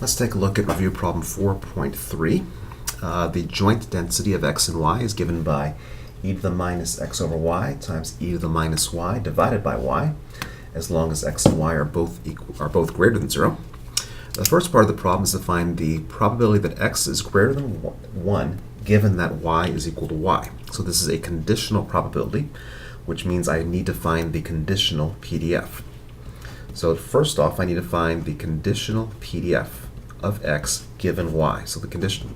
Let's take a look at review problem 4.3. The joint density of x and y is given by e to the minus x over y times e to the minus y divided by y, as long as x and y are both greater than 0. The first part of the problem is to find the probability that x is greater than 1 given that y is equal to y. So this is a conditional probability, which means I need to find the conditional PDF. So first off, I need to find the conditional PDF of x given y. So the conditional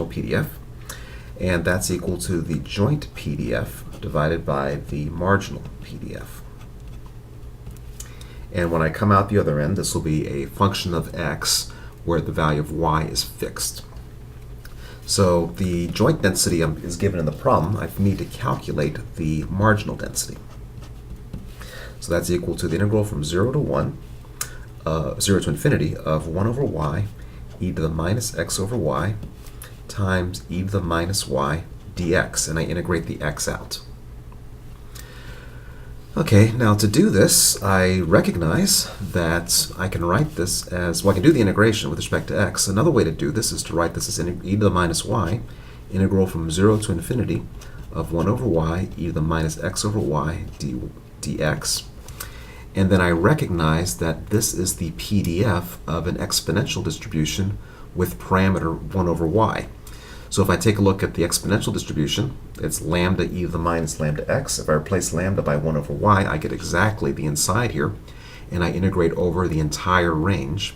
PDF, and that's equal to the joint PDF divided by the marginal PDF. And when I come out the other end, this will be a function of x where the value of y is fixed. So the joint density is given in the problem. I need to calculate the marginal density. So that's equal to the integral from 0 to infinity of 1 over y e to the minus x over y times e to the minus y dx, and I integrate the x out. Okay, now to do this, I recognize that I can write this as, well, I can do the integration with respect to x. Another way to do this is to write this as e to the minus y, integral from 0 to infinity of 1 over y e to the minus x over y dx. And then I recognize that this is the PDF of an exponential distribution with parameter 1 over y. So if I take a look at the exponential distribution, it's lambda e to the minus lambda x. If I replace lambda by 1 over y, I get exactly the inside here, and I integrate over the entire range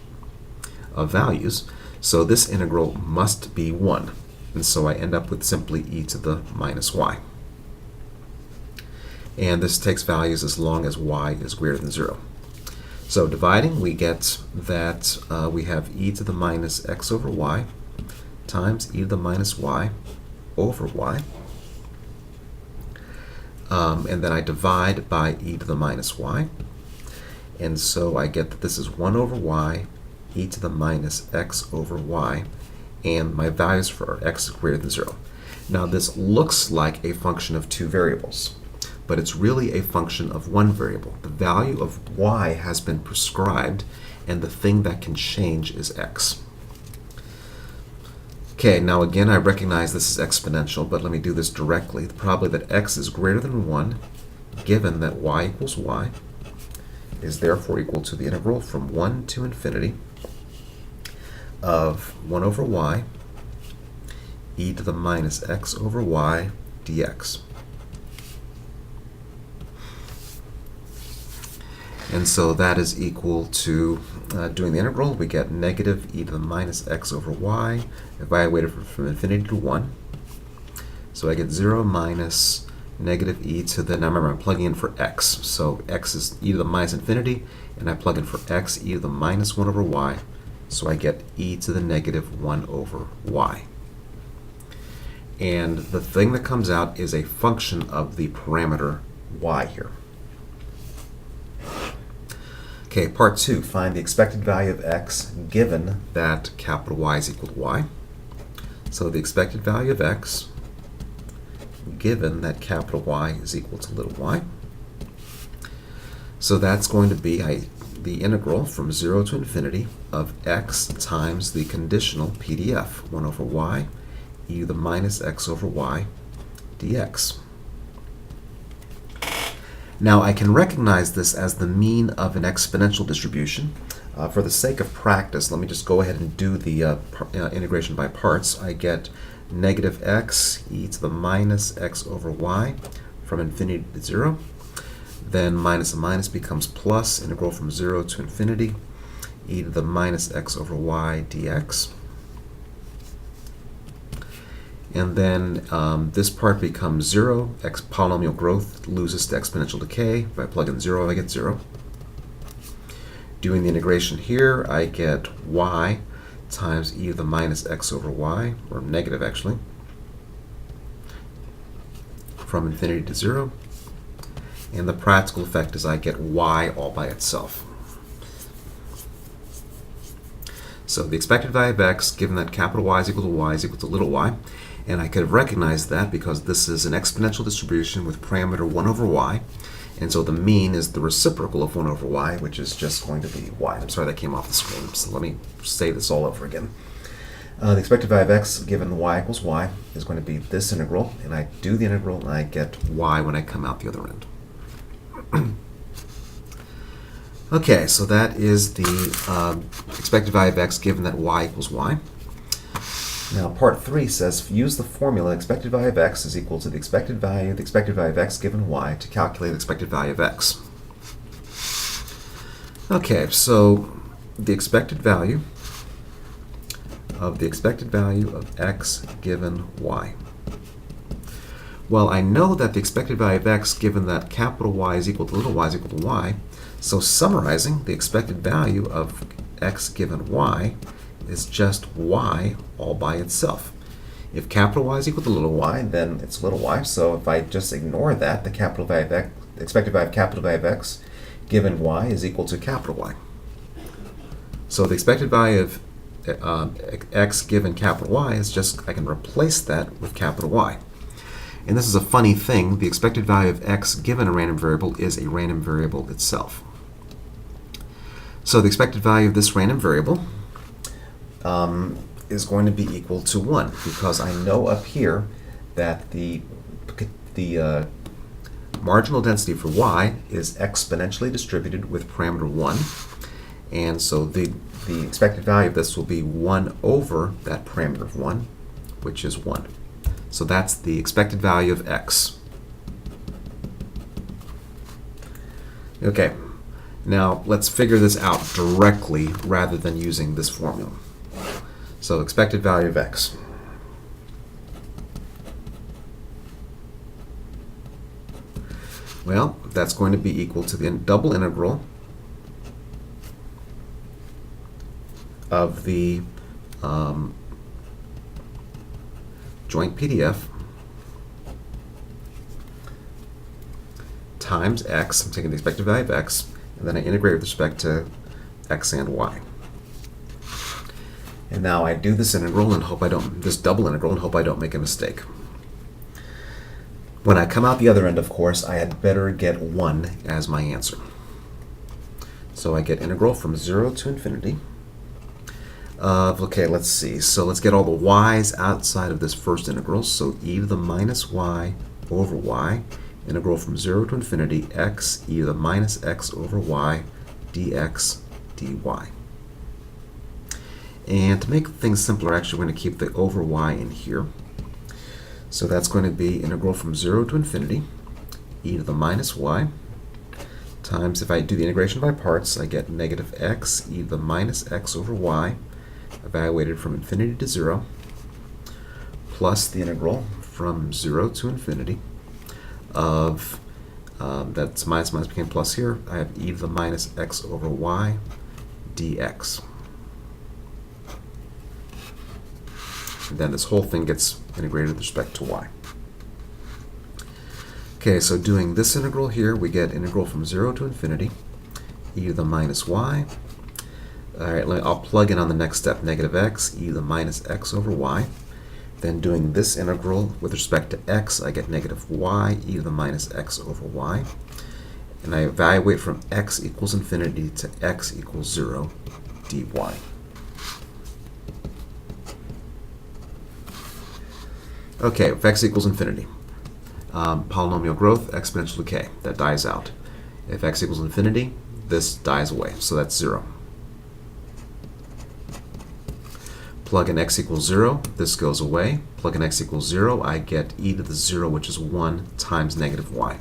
of values. So this integral must be 1, and so I end up with simply e to the minus y. And this takes values as long as y is greater than 0. So dividing, we get that we have e to the minus x over y times e to the minus y over y. And then I divide by e to the minus y. And so I get that this is 1 over y e to the minus x over y. And my values for x is greater than 0. Now this looks like a function of two variables, but it's really a function of one variable. The value of y has been prescribed, and the thing that can change is x. Okay, now again, I recognize this is exponential, but let me do this directly. The probability that x is greater than 1, given that y equals y, is therefore equal to the integral from 1 to infinity of 1 over y e to the minus x over y dx. And so that is equal to, doing the integral, we get negative e to the minus x over y, evaluated from infinity to 1. So I get 0 minus negative e to the, now remember I'm plugging in for x. So x is e to the minus infinity, and I plug in for x, e to the minus 1 over y. So I get e to the negative 1 over y. And the thing that comes out is a function of the parameter y here. Okay, part 2, find the expected value of x given that capital Y is equal to y. So the expected value of x given that capital Y is equal to little y. So that's going to be the integral from 0 to infinity of x times the conditional PDF, 1 over y e to the minus x over y dx. Now I can recognize this as the mean of an exponential distribution. For the sake of practice, let me just go ahead and do the integration by parts. I get negative x e to the minus x over y from infinity to 0. Then minus and minus becomes plus, integral from 0 to infinity e to the minus x over y dx. And then this part becomes 0. Polynomial growth loses to exponential decay. If I plug in 0, I get 0. Doing the integration here, I get y times e to the minus x over y, or negative actually, from infinity to 0. And the practical effect is I get y all by itself. So the expected value of x, given that capital Y is equal to little y, and I could have recognized that because this is an exponential distribution with parameter 1 over y, And so the mean is the reciprocal of 1 over y, which is just going to be y. I'm sorry that came off the screen, so let me say this all over again. The expected value of x given y equals y is going to be this integral, and I do the integral and I get y when I come out the other end. Okay, so that is the expected value of x given that y equals y. Now, part 3 says use the formula expected value of x is equal to the expected value of x given y to calculate the expected value of x. Okay, so the expected value of x given y. Well, I know that the expected value of x given that capital Y is equal to little y is equal to y, so summarizing the expected value of x given y is just y all by itself. If capital Y is equal to little y, then it's little y. So if I just ignore that, the capital value of x, expected value of capital value of x given y is equal to capital Y. So the expected value of x given capital Y is just, I can replace that with capital Y. And this is a funny thing. The expected value of x given a random variable is a random variable itself. So the expected value of this random variable is going to be equal to 1, because I know up here that the marginal density for y is exponentially distributed with parameter 1, and so the expected value of this will be 1 over that parameter of 1, which is 1. So that's the expected value of x. Okay, now let's figure this out directly rather than using this formula. So expected value of x. Well, that's going to be equal to the double integral of the joint PDF times x. I'm taking the expected value of x, and then I integrate with respect to x and y. And now I do this integral and hope I don't, this double integral, and hope I don't make a mistake. When I come out the other end, of course, I had better get 1 as my answer. So I get integral from 0 to infinity. Okay, let's see. So let's get all the y's outside of this first integral. So e to the minus y over y, integral from 0 to infinity, x e to the minus x over y, dx dy. And to make things simpler, actually, we're going to keep the over y in here. So that's going to be integral from 0 to infinity, e to the minus y, times, if I do the integration by parts, I get negative x e to the minus x over y, evaluated from infinity to 0, plus the integral from 0 to infinity of, that's minus became plus here, I have e to the minus x over y dx. And then this whole thing gets integrated with respect to y. Okay, so doing this integral here, we get integral from 0 to infinity, e to the minus y. All right, I'll plug in on the next step, negative x, e to the minus x over y. Then doing this integral with respect to x, I get negative y, e to the minus x over y. And I evaluate from x equals infinity to x equals 0 dy. Okay, if x equals infinity, polynomial growth, exponential decay, that dies out. If x equals infinity, this dies away, so that's 0. Plug in x equals 0, this goes away. Plug in x equals 0, I get e to the 0, which is 1, times negative y.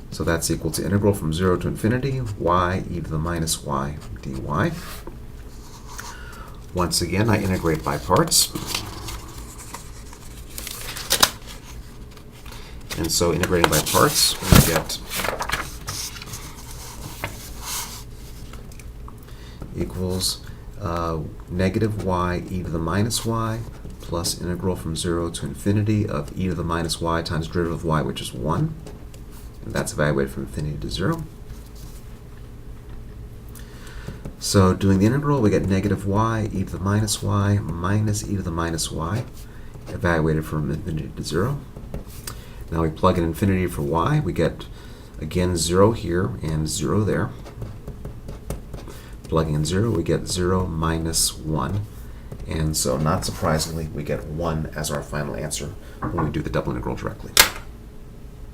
So that's equal to integral from 0 to infinity, y e to the minus y dy. Once again, I integrate by parts. And so integrating by parts, we get equals negative y e to the minus y plus integral from 0 to infinity of e to the minus y times derivative of y, which is 1. And that's evaluated from infinity to 0. So doing the integral, we get negative y e to the minus y minus e to the minus y evaluated from infinity to 0. Now we plug in infinity for y. We get, again, 0 here and 0 there. Plugging in 0, we get 0 minus 1. And so, not surprisingly, we get 1 as our final answer when we do the double integral directly.